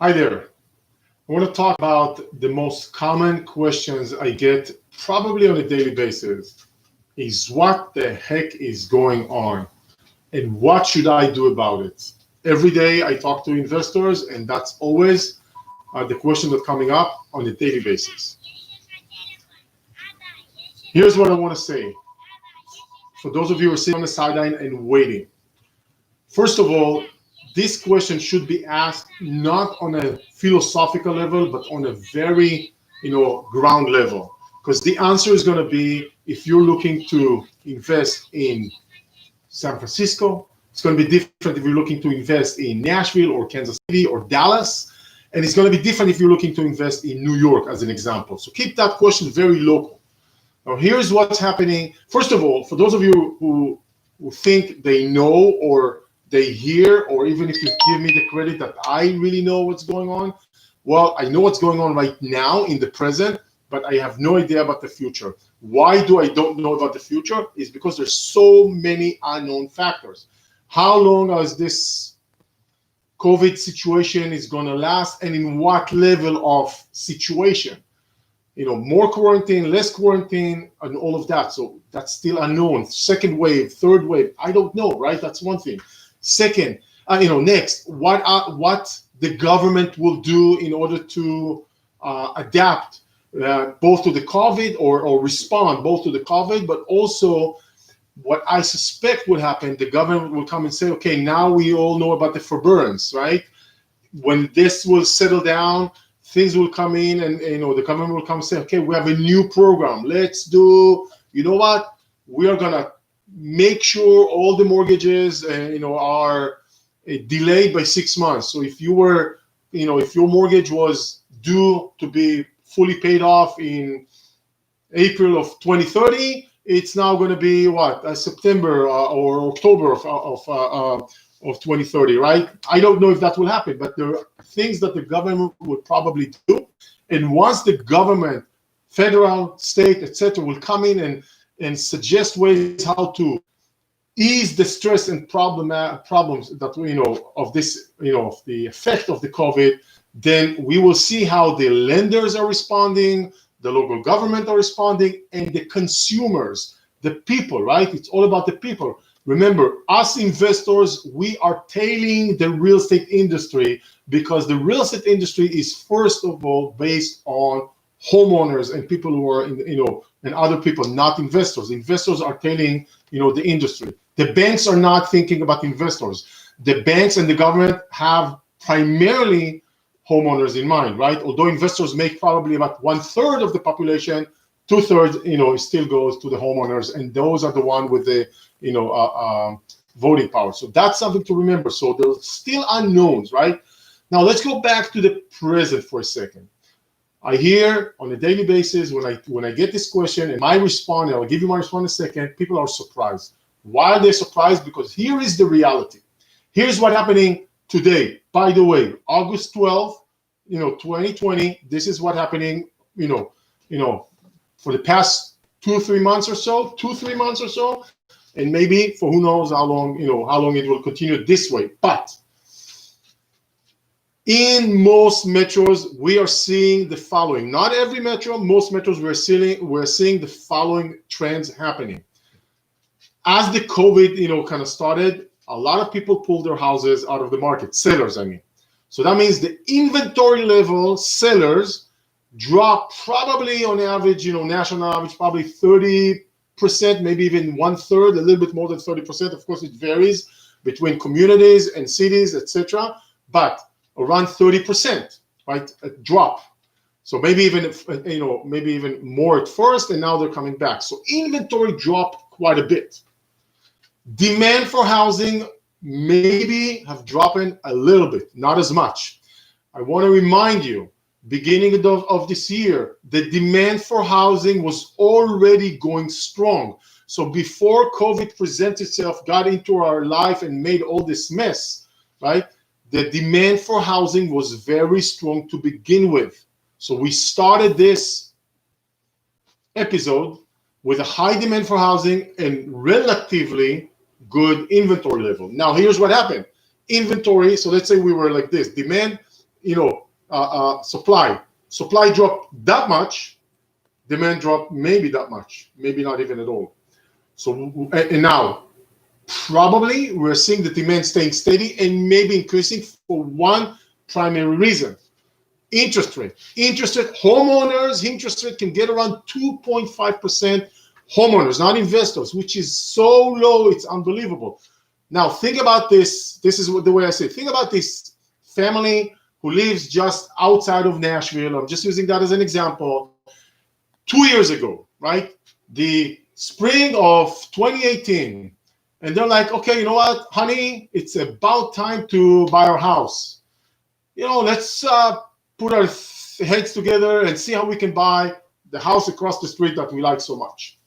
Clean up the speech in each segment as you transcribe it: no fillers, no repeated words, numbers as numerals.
Hi there. I want to talk about the most common questions I get probably on a daily basis is what the heck is going on and what should I do about it? Every day I talk to investors and that's always the question that's coming up on a daily basis. Here's what I want to say. For those of you who are sitting on the sideline and waiting, first of all, this question should be asked not on a philosophical level, but on a very, ground level. Because the answer is going to be if you're looking to invest in San Francisco, it's going to be different if you're looking to invest in Nashville or Kansas City or Dallas. And it's going to be different if you're looking to invest in New York, as an example. So keep that question very local. Now, here's what's happening. First of all, for those of you who think they know or they hear, or even if you give me the credit that I really know what's going on, well, I know what's going on right now in the present, but I have no idea about the future. Why do I don't know about the future? Is because there's so many unknown factors. How long is this COVID situation is going to last, and in what level of situation? More quarantine, less quarantine, and all of that. So that's still unknown. Second wave, third wave, I don't know, right? That's one thing. Second, next, what the government will do in order to adapt both to the COVID or respond both to the COVID, but also what I suspect would happen, the government will come and say, okay, now we all know about the forbearance, right? When this will settle down, things will come in and, the government will come and say, okay, we have a new program. Let's do, what? We are going to make sure all the mortgages, are delayed by 6 months. So if you were, if your mortgage was due to be fully paid off in April of 2030, it's now going to be September or October of 2030, right? I don't know if that will happen, but there are things that the government would probably do. And once the government, federal, state, etc., will come in and suggest ways how to ease the stress and problems that of this, of the effect of the COVID, then we will see how the lenders are responding, the local government are responding, and the consumers, the people, right? It's all about the people. Remember, us investors, we are tailing the real estate industry because the real estate industry is first of all based on homeowners and people who are and other people, not investors. Investors are tailing, the industry. The banks are not thinking about investors. The banks and the government have primarily homeowners in mind, right? Although investors make probably about 1/3 of the population, 2/3, still goes to the homeowners, and those are the one with the, voting power. So that's something to remember. So there's still unknowns, right? Now let's go back to the present for a second. I hear on a daily basis when I get this question and my response, I'll give you my response in a second, people are surprised. Why are they surprised? Because here is the reality. Here's what's happening today. By the way, August 12th, 2020, this is what's happening, for the past 2-3 months or so, and maybe for who knows how long it will continue this way. But in most metros, we are seeing the following. Not every metro, most metros we're seeing the following trends happening. As the COVID, kind of started, a lot of people pulled their houses out of the market, sellers, I mean. So that means the inventory level, sellers, drop probably on average, national average, probably 30%, maybe even 1/3, a little bit more than 30%. Of course, it varies between communities and cities, etc. But around 30%, right? A drop. So maybe even more at first, and now they're coming back. So inventory dropped quite a bit. Demand for housing maybe have dropped a little bit, not as much. I want to remind you, beginning of this year, the demand for housing was already going strong. So before COVID presented itself, got into our life and made all this mess, right? The demand for housing was very strong to begin with. So we started this episode with a high demand for housing and relatively good inventory level. Now, here's what happened. Inventory, so let's say we were like this. Demand supply. Supply dropped that much, demand dropped maybe that much, maybe not even at all. So and now probably we're seeing the demand staying steady and maybe increasing for one primary reason: interest rate. Homeowners interest rate can get around 2.5%. Homeowners, not investors, which is so low, it's unbelievable. Now think about this. This is the way I say it. Think about this family who lives just outside of Nashville. I'm just using that as an example. 2 years ago, right? The spring of 2018. And they're like, okay, you know what, honey, it's about time to buy our house. Let's put our heads together and see how we can buy the house across the street that we like so much.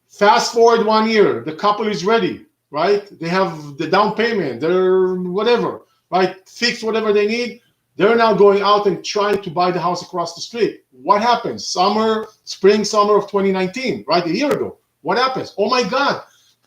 Fast forward 1 year, the couple is ready, right? They have the down payment, they're whatever, right? Fix whatever they need. They're now going out and trying to buy the house across the street. What happens? Spring, summer of 2019, right? A year ago. What happens? Oh my God,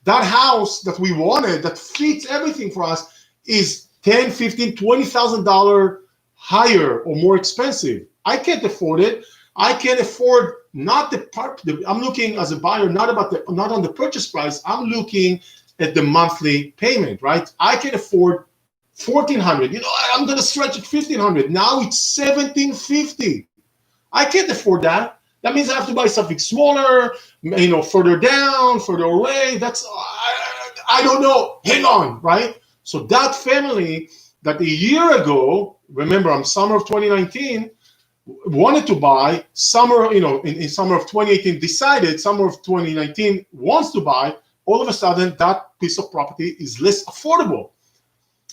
that house that we wanted, that fits everything for us, is $10,000, $15,000, $20,000 higher or more expensive. I can't afford it. I can't afford not the part. I'm looking as a buyer not on the purchase price. I'm looking at the monthly payment, right? I can afford $1,400. I'm going to stretch it $1,500. Now it's $1,750. I can't afford that. That means I have to buy something smaller, further down, further away. I don't know. Hang on, right? So that family that a year ago, remember, I'm summer of 2019, wanted to buy, in summer of 2018 decided, summer of 2019 wants to buy, all of a sudden that piece of property is less affordable.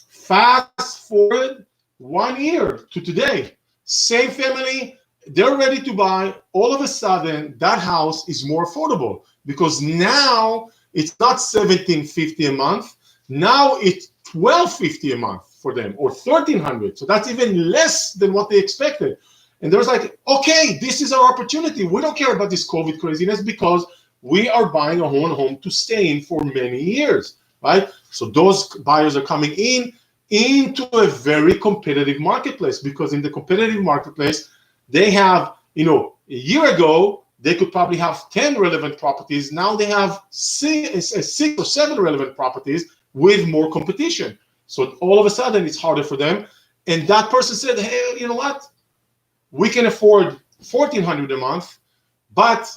Fast forward 1 year to today, same family, they're ready to buy. All of a sudden, that house is more affordable because now it's not $1,750 a month. Now it's $1,250 a month for them, or $1,300. So that's even less than what they expected. And there's like, okay, this is our opportunity. We don't care about this COVID craziness because we are buying a home to stay in for many years, right? So those buyers are coming into a very competitive marketplace, because in the competitive marketplace, they have, a year ago, they could probably have 10 relevant properties. Now they have 6 or 7 relevant properties with more competition. So all of a sudden, it's harder for them. And that person said, hey, you know what? We can afford $1,400 a month, but,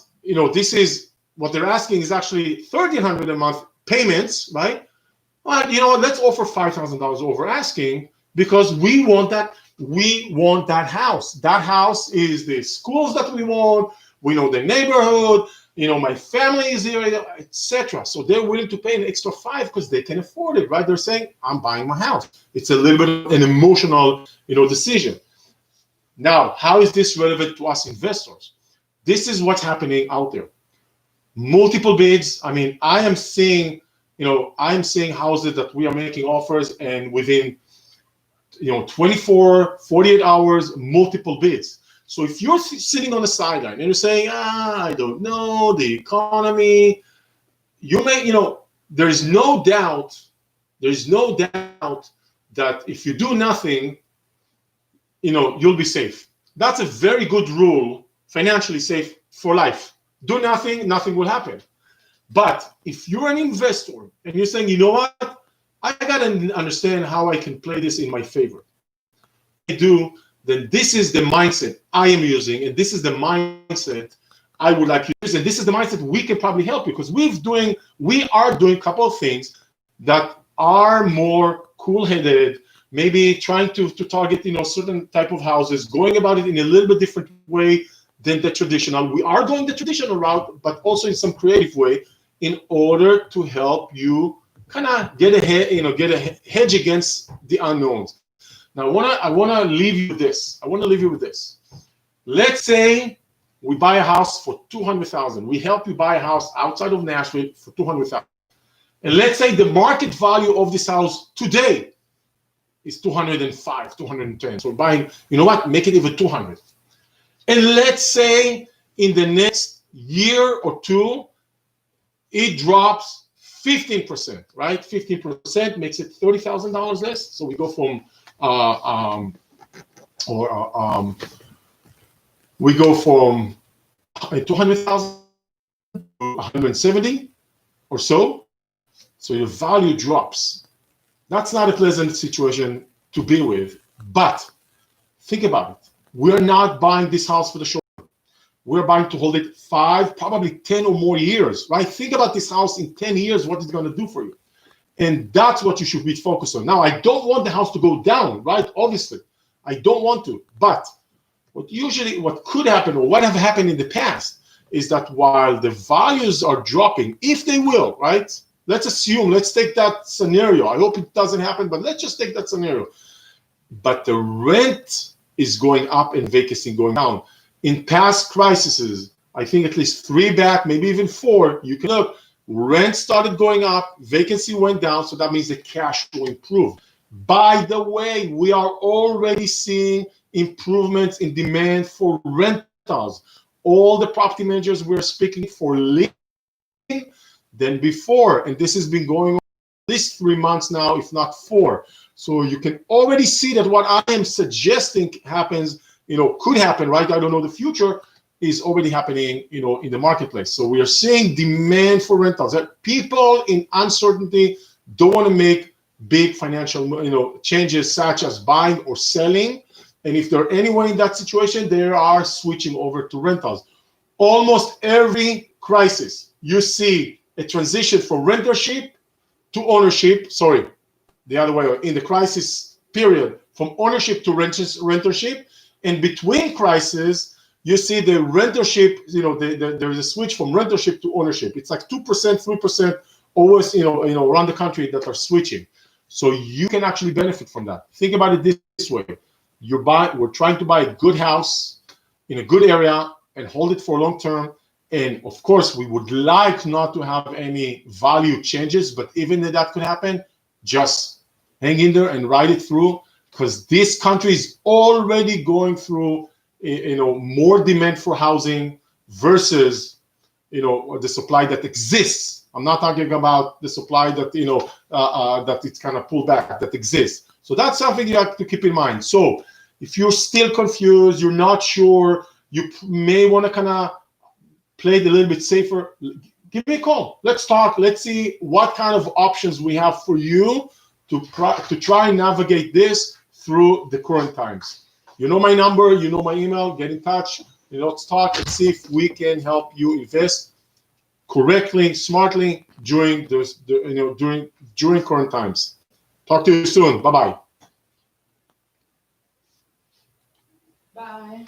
this is what they're asking is actually $1,300 a month payments, right? Well, you know what? Let's offer $5,000 over asking because we want that. We want that house. That house is the schools that we want. We know the neighborhood. My family is here, etc. So they're willing to pay an extra $5,000 because they can afford it, right? They're saying, "I'm buying my house." It's a little bit of an emotional, decision. Now, how is this relevant to us investors? This is what's happening out there. Multiple bids. I mean, I am seeing houses that we are making offers, and within 24, 48 hours, multiple bids. So if you're sitting on the sideline and you're saying, I don't know, the economy, there's no doubt that if you do nothing, you'll be safe. That's a very good rule, financially safe for life. Do nothing, nothing will happen. But if you're an investor and you're saying, you know what, I got to understand how I can play this in my favor. If I do, then this is the mindset I am using, and this is the mindset I would like you to use, and this is the mindset we can probably help you, because we are doing a couple of things that are more cool-headed, maybe trying to target certain type of houses, going about it in a little bit different way than the traditional. We are going the traditional route, but also in some creative way, in order to help you kind of get a hedge against the unknowns. Now, I want to leave you with this. Let's say we buy a house for $200,000. We help you buy a house outside of Nashville for $200,000. And let's say the market value of this house today is $205,000, $210,000. So we're buying, make it even $200,000. And let's say in the next year or two, it drops 15%, right? 15% makes it $30,000 less. So we go from or we go from 200,000 to 170 or so. So your value drops. That's not a pleasant situation to be with. But think about it. We're not buying this house for the short term. We're buying to hold it 5, probably 10 or more years, right? Think about this house in 10 years, what it's going to do for you. And that's what you should be focused on. Now, I don't want the house to go down, right? Obviously, I don't want to. But what could happen, or what have happened in the past, is that while the values are dropping, if they will, right? Let's take that scenario. I hope it doesn't happen, but let's just take that scenario. But the rent is going up and vacancy going down. In past crises, I think at least 3 back, maybe even 4, you can look, rent started going up, vacancy went down, so that means the cash will improve. By the way, we are already seeing improvements in demand for rentals. All the property managers we're speaking for leaving than before, and this has been going on at least 3 months now, if not 4. So you can already see that what I am suggesting happens, could happen, right? I don't know the future, is already happening, in the marketplace. So we are seeing demand for rentals. That people in uncertainty don't want to make big financial, changes such as buying or selling. And if they're anyone in that situation, they are switching over to rentals. Almost every crisis, you see a transition from rentership to ownership. Sorry, the other way. In the crisis period, from ownership to rentership, and between crises, you see the rentership. There is a switch from rentership to ownership. It's like 2%, 3% always, around the country that are switching. So you can actually benefit from that. Think about it this way: we're trying to buy a good house in a good area and hold it for long term. And of course, we would like not to have any value changes, but even if that could happen, just hang in there and ride it through, because this country is already going through, more demand for housing versus, the supply that exists. I'm not talking about the supply that, that it's kind of pulled back, that exists. So that's something you have to keep in mind. So if you're still confused, you're not sure, you may want to kind of play it a little bit safer, give me a call. Let's talk. Let's see what kind of options we have for you to try and navigate this through the current times. You know my number, you know my email, get in touch. Let's talk and see if we can help you invest correctly, smartly during during current times. Talk to you soon. Bye-bye. Bye.